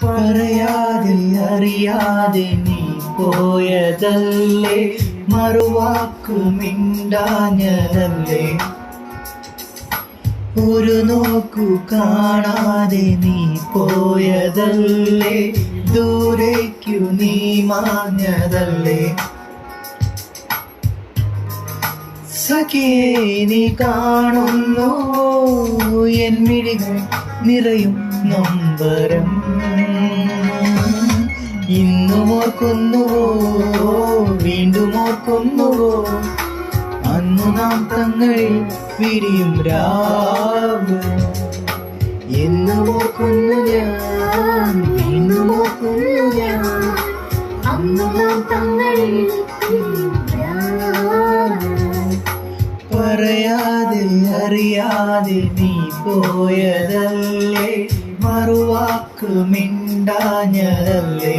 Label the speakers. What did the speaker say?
Speaker 1: പറയാതെ അറിയാതെ നീ പോയതല്ലേ, മറുവാക്കു മിണ്ടാഞ്ഞതല്ലേ. ഒരു നോക്കു കാണാതെ നീ പോയതല്ലേ, ദൂരേക്കു നീ മാഞ്ഞതല്ലേ. സഖിയേ നീ കാണുന്നു എൻ മിഴികൾ നിറയും നൊമ്പരം. ഇന്നും ഓർക്കുന്നുവോ, വീണ്ടും ഓർക്കുന്നുവോ, അന്നു നാം തങ്ങളിൽ വിരിയും രാവ്. എന്നും ഓർക്കുന്നു ഞാൻ, വീണ്ടും ഓർക്കുന്നു ഞാൻ, അന്നു നാം തങ്ങളിൽ വിരിയും രാവ്. പറയാതെ അറിയാതെ നീ പോയതല്ലേ, മറുവാക്ക് മിണ്ടാഞ്ഞതല്ലേ.